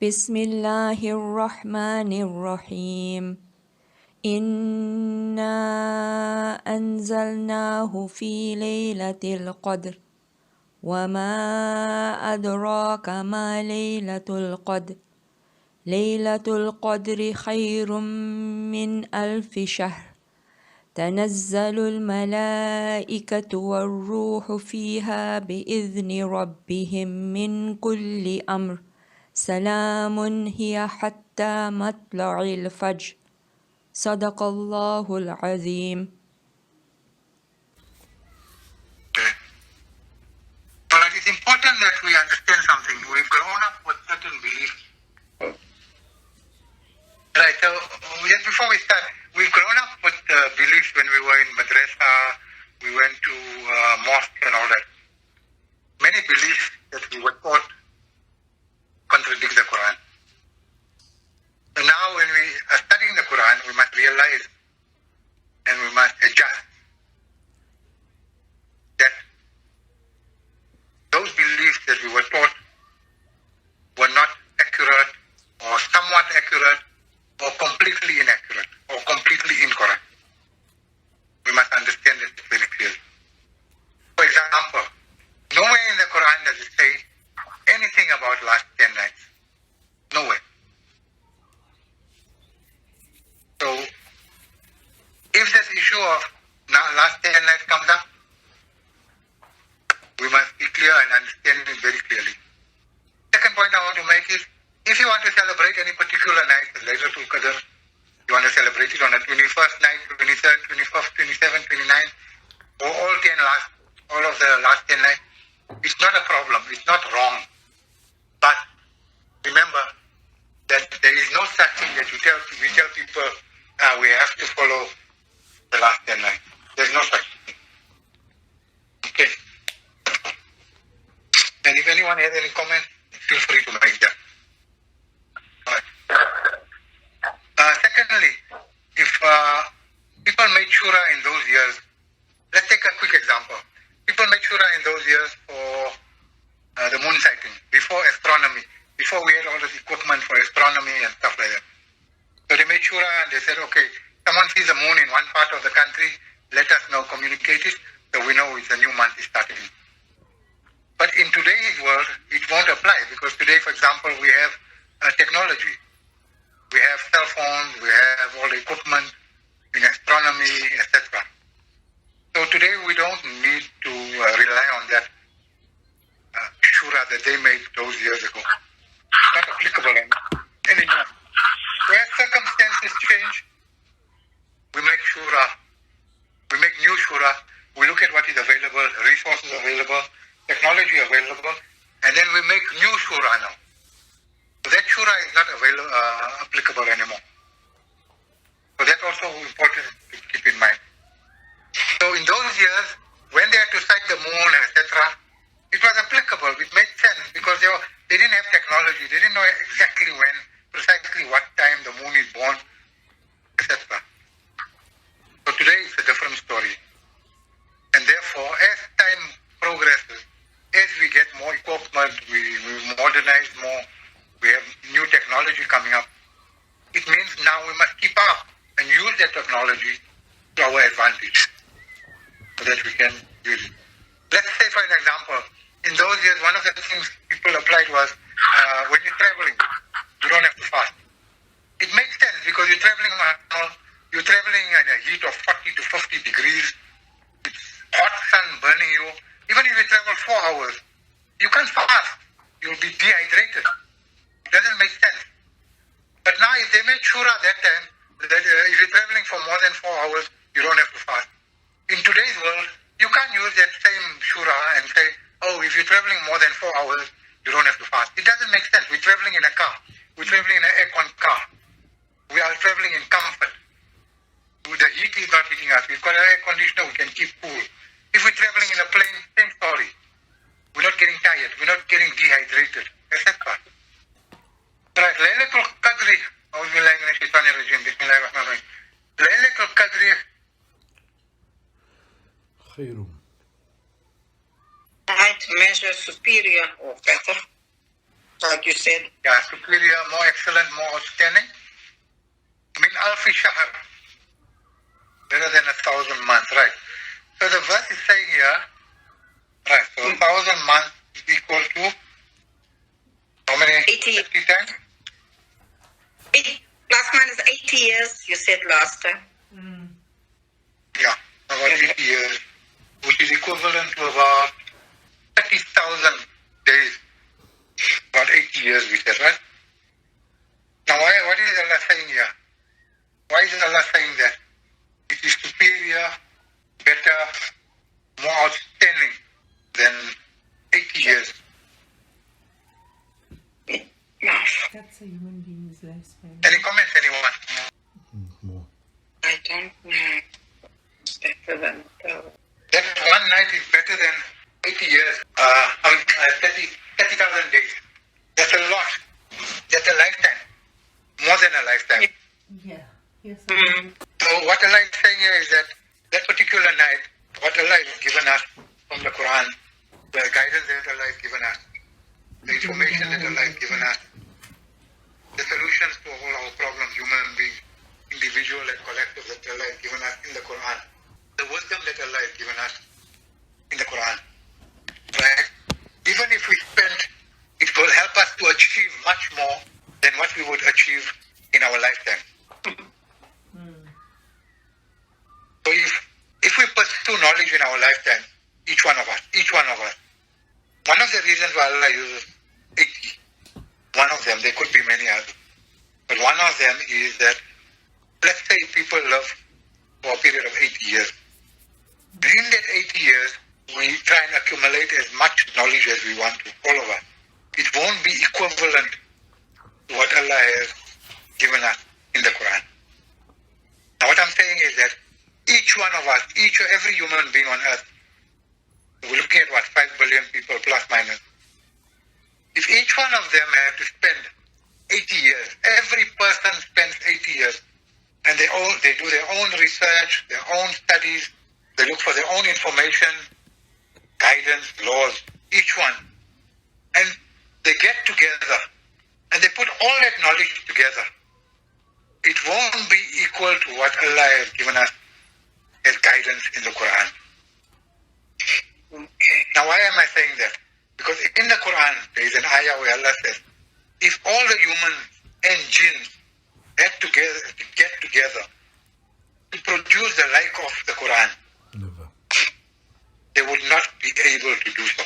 بسم الله الرحمن الرحيم إنا أنزلناه في ليلة القدر وما أدراك ما ليلة القدر ليلة القدر خير من 1000 شهر تنزل الملائكة والروح فيها بإذن ربهم من كل أمر سلام هي حتى مطلع الفجر صدق الله العظيم. But it is important that we understand something. We've grown up with certain beliefs. Right, so just before we start, we've grown up with beliefs when we were in madrasa, we went to mosque and all that. Many beliefs that we were taught contradict the Quran. So now when we are studying the Quran, we must realize and we must adjust that those beliefs that we were taught were not accurate or somewhat accurate or completely inaccurate or completely incorrect. We must understand it very clearly. For example, nowhere in the Quran does it say anything about last 10 nights. Nowhere. So, if this issue of last 10 nights comes up, we must be clear and understand it very clearly. Second point I want to make is, if you want to celebrate any particular night, Laylatul Qadr, you want to celebrate it on the 21st night, 23rd, 21st, 27th, 29th, or all of the last 10 nights, it's not a problem, it's not wrong. But remember that there is no such thing that we tell people we have to follow the last 10 nights. There's no such thing. Okay. And if anyone has any comment, feel free to make that. Secondly, if people made Shura in those years, let's take a quick example. People made Shura in those years for the moon sighting, before astronomy, before we had all this equipment for astronomy and stuff like that. So they made Shura and they said, okay, someone sees a moon in one part of the country, let us know, communicate it, so we know it's a new month is starting. But in today's world, it won't apply, because today, for example, we have technology. We have cell phones, we have all the equipment in astronomy, etc. So today we don't need to rely on that Shura that they made those years ago. It's not applicable anymore. Where circumstances change, we make Shura. We make new Shura. We look at what is available, resources available, technology available, and then we make new Shura now. So that Shura is not applicable anymore. So that's also important to keep in mind. So in those years, when they had to sight the moon, etc., it was applicable. It made sense because they didn't have technology. They didn't know exactly when, precisely what time the moon is born, etc. So today it's a different story. And therefore, as time progresses, as we get more equipment, we modernize more, we have new technology coming up, it means now we must keep up and use that technology to our advantage so that we can use it. Let's say, for an example, in those years, one of the things people applied was when you're traveling, you don't have to fast. It makes sense because you're traveling in a heat of 40 to 50 degrees, it's hot sun burning you. Even if you travel 4 hours, you can't fast. You'll be dehydrated. It doesn't make sense. But now if they made Shura that time, that if you're traveling for more than 4 hours, you don't have to fast. In today's world, you can't use that same Shura and say, oh, if you're traveling more than 4 hours, you don't have to fast. It doesn't make sense. We're traveling in a car. We're traveling in an aircon car. We are traveling in comfort. The heat is not hitting us. We've got an air conditioner, we can keep cool. If we're traveling in a plane, same story. We're not getting tired. We're not getting dehydrated, etc. Right, Laylatul Qadr. Auzubillahi minash shaitanir rajim. Bismillahir rahmanir rahim. Laylatul Qadr might measure superior or better like you said. Yeah, superior, more excellent, more outstanding. Min alfi shahr, better than 1,000 months, right? So the verse is saying here, right, so 1,000 months is equal to how many? 80. 50 times? 8 plus minus 80 years, you said last time. Yeah, about 80 years, which is equivalent to about 30,000 days. About 80 years, we said, right? Now, what is Allah saying here? Why is Allah saying that? It is superior, better, more outstanding than 80 years. That's a human being's lifespan. Any comments, anyone? More. I don't know. Better than That one night is better than 80 years. 30,000 days. That's a lot. That's a lifetime. More than a lifetime. Yeah. Yes. So what Allah is saying here is that that particular night, what Allah has given us from the Quran, the guidance that Allah has given us, the information that Allah has given us, the solutions to all our problems, human beings, individual and collective, that Allah has given us in the Quran, the wisdom that Allah has given us in the Quran, right? Even if we spend, it will help us to achieve much more than what we would achieve in our lifetime. So if we pursue knowledge in our lifetime, each one of us, one of the reasons why Allah uses 80, one of them, there could be many others, but one of them is that, let's say people live for a period of 80 years. In that 80 years, we try and accumulate as much knowledge as we want to, all of us. It won't be equivalent to what Allah has given us in the Quran. Now what I'm saying is that each one of us, every human being on earth, we're looking at 5 billion people plus minus. If each one of them had to spend 80 years, every person spends 80 years, and they do their own research, their own studies, they look for their own information, guidance, laws, each one. And they get together, and they put all that knowledge together. It won't be equal to what Allah has given us as guidance in the Quran. Now why am I saying that? Because in the Quran, there is an ayah where Allah says, if all the humans and jinns had to get together to produce the like of the Quran, Never. they would not be able to do so.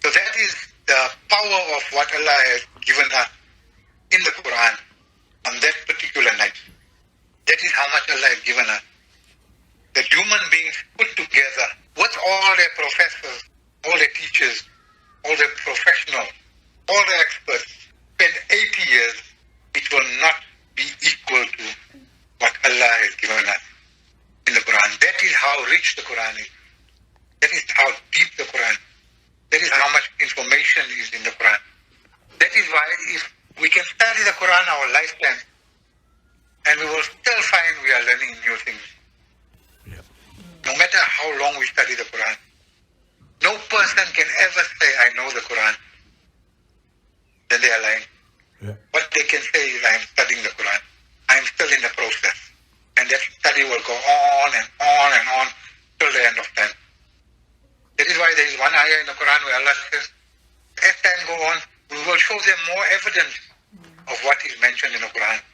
So that is the power of what Allah has given us in the Quran on that particular night. That is how much Allah has given us. That human beings put together with all their professors, all their teachers, all their professionals, all the experts, spend 80 years, it will not be equal to what Allah has given us in the Quran. That is how rich the Quran is. That is how deep the Quran is. That is how much information is in the Quran. That is why if we can study the Quran our lifetime, and we will still find we are learning new things. No matter how long we study the Quran. No person can ever say, I know the Quran. Then they are lying. Yeah. What they can say is, I am studying the Quran. I am still in the process. And that study will go on and on and on till the end of time. That is why there is one ayah in the Quran where Allah says, as time go on, we will show them more evidence of what is mentioned in the Quran.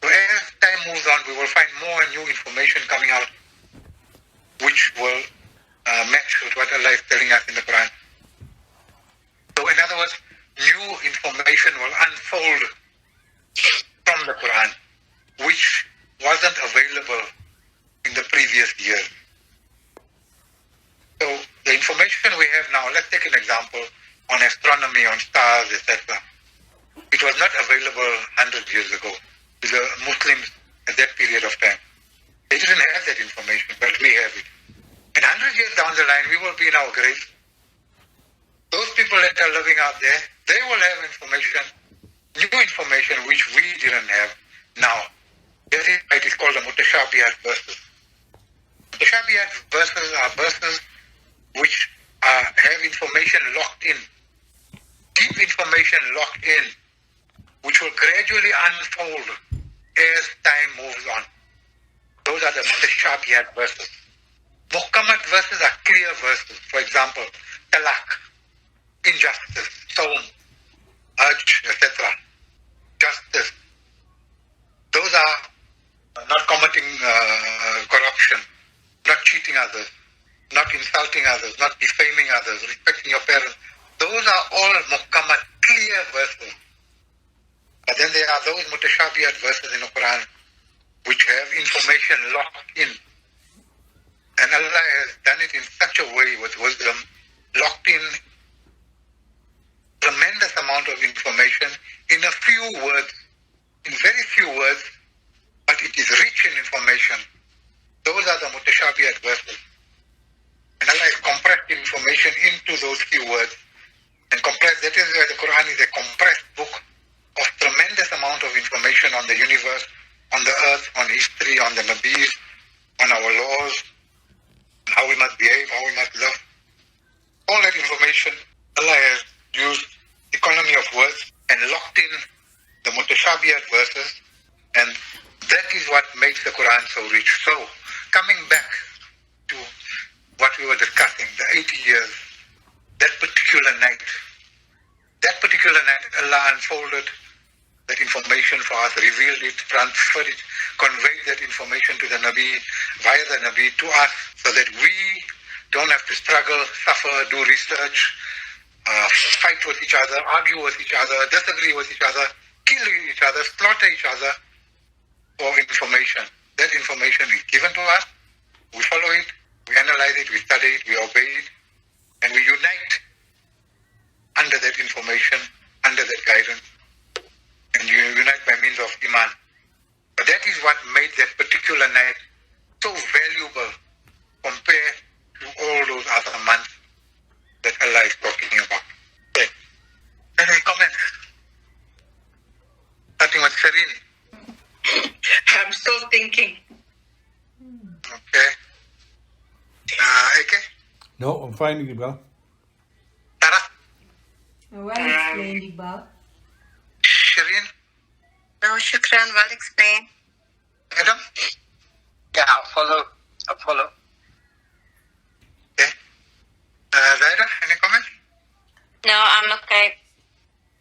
So as time moves on, we will find more new information coming out, which will match with what Allah is telling us in the Quran. So in other words, new information will unfold from the Quran, which wasn't available in the previous years. So the information we have now, let's take an example on astronomy, on stars, etc. It was not available 100 years ago to the Muslims at that period of time. They didn't have that information, but we have it. And 100 years down the line, we will be in our grave. Those people that are living out there, they will have information, new information which we didn't have now. That is why it is called the mutashabihat verses. Mutashabihat verses are verses which have information locked in, deep information lock in, which will gradually unfold as time moves on. Those are the mutashabihiyat verses. Muhkamat verses are clear verses. For example, talaq, injustice, sawm, hajj, etc. Justice. Those are not committing corruption, not cheating others, not insulting others, not defaming others, respecting your parents. Those are all muhkamat, clear verses. But then there are those mutashabihiyat verses in the Quran which have information locked in. And Allah has done it in such a way with wisdom, locked in tremendous amount of information in a few words, in very few words, but it is rich in information. Those are the mutashabihiyat verses. And Allah has compressed information into those few words. And compressed, that is why the Quran is a compressed book of tremendous amount of information on the universe, on the earth, on history, on the Nabis, on our laws, how we must behave, how we must love. All that information, Allah has used economy of words and locked in the mutashabihiyat verses, and that is what makes the Quran so rich. So, coming back to what we were discussing, the 80 years, that particular night, Allah unfolded that information for us, revealed it, transferred it, conveyed that information to the Nabi, via the Nabi to us, so that we don't have to struggle, suffer, do research, fight with each other, argue with each other, disagree with each other, kill each other, slaughter each other for information. That information is given to us, we follow it, we analyze it, we study it, we obey it, and we unite under that information, under that guidance, and you unite by means of Iman. But that is what made that particular night so valuable compared to all those other months that Allah is talking about. Okay. Any comments? Starting with Shireen. I'm still thinking. Okay. AK? No, I'm fine, Iqbal. Tara? Well explained, Iqbal. Shireen? No, shukran, well explained. Adam? Yeah, I'll follow. Okay. Zaira, any comments? No, I'm okay.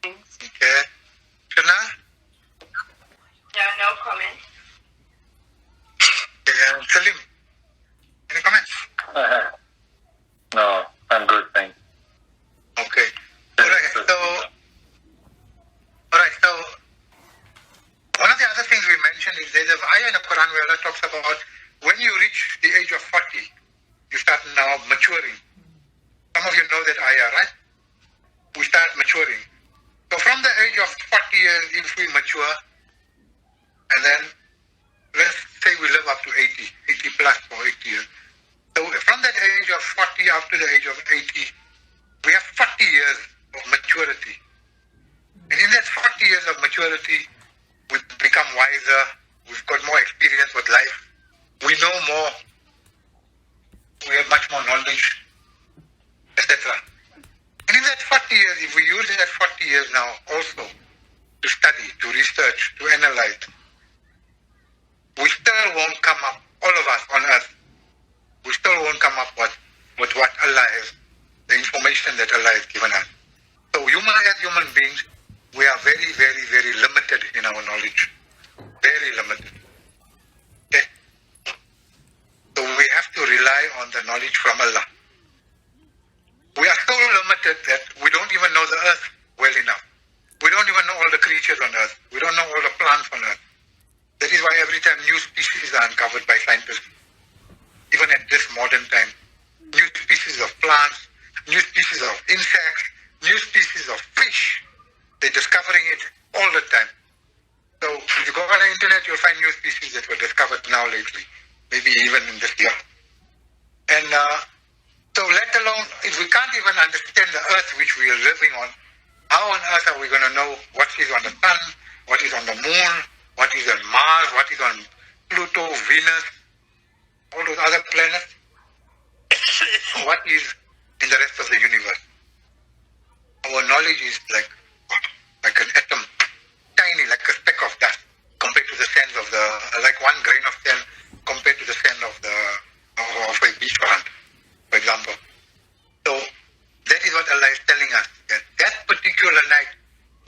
Okay. Shana? No, no comment. Okay. Salim? Any comments? No, I'm good, thanks. Okay. Alright, so one of the other things we mentioned is there's an ayah in the Quran where Allah talks about when you reach the age of 40, you start now maturing. Some of you know that ayah, right? We start maturing. So from the age of 40 years, if we mature, and then let's say we live up to 80 plus or 80 years. So from that age of 40 up to the age of 80, we have 40 years of maturity. And in that 40 years of maturity, we become wiser, we've got more experience with life, we know more, we have much more knowledge, etc. And in that 40 years, if we use that 40 years now also to study, to research, to analyze, we still won't come up, all of us on earth, we still won't come up with what Allah has, the information that Allah has given us. So as human beings, we are very, very, very limited in our knowledge. Very limited. Okay? So we have to rely on the knowledge from Allah. We are so limited that we don't even know the earth well enough. We don't even know all the creatures on earth. We don't know all the plants on earth. That is why every time new species are uncovered by scientists, even at this modern time, new species of plants, new species of insects, new species of fish, they're discovering it all the time. So if you go on the internet, you'll find new species that were discovered now lately, maybe even in this year. And so let alone, if we can't even understand the earth which we are living on, how on earth are we going to know what is on the sun, what is on the moon, what is on Mars, what is on Pluto, Venus, all those other planets, what is in the rest of the universe? Our knowledge is like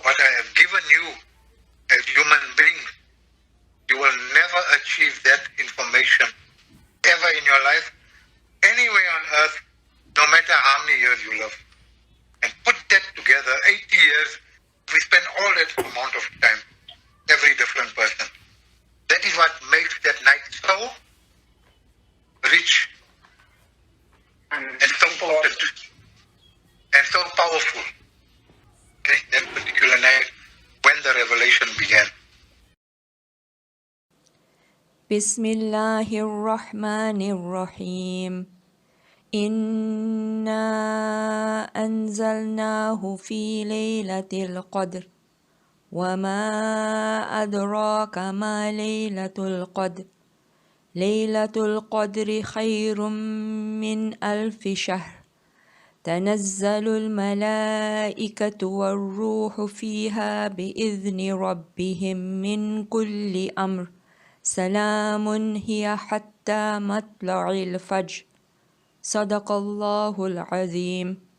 what I have given you as human beings, you will never achieve that information ever in your life, anywhere on earth, no matter how many years you live. And put that together, 80 years, we spend all that amount of time, every different person. That is what makes that night so rich and so potent and so powerful. Okay? That particular night when the revelation began. Bismillahir Rahmanir Rahim. Inna anzalnahu fi laylatil qadr. وما أدراك ما ليلة القدر ليلة القدر خير من 1000 شهر تنزل الملائكة والروح فيها بإذن ربهم من كل أمر سلام هي حتى مطلع الفجر صدق الله العظيم.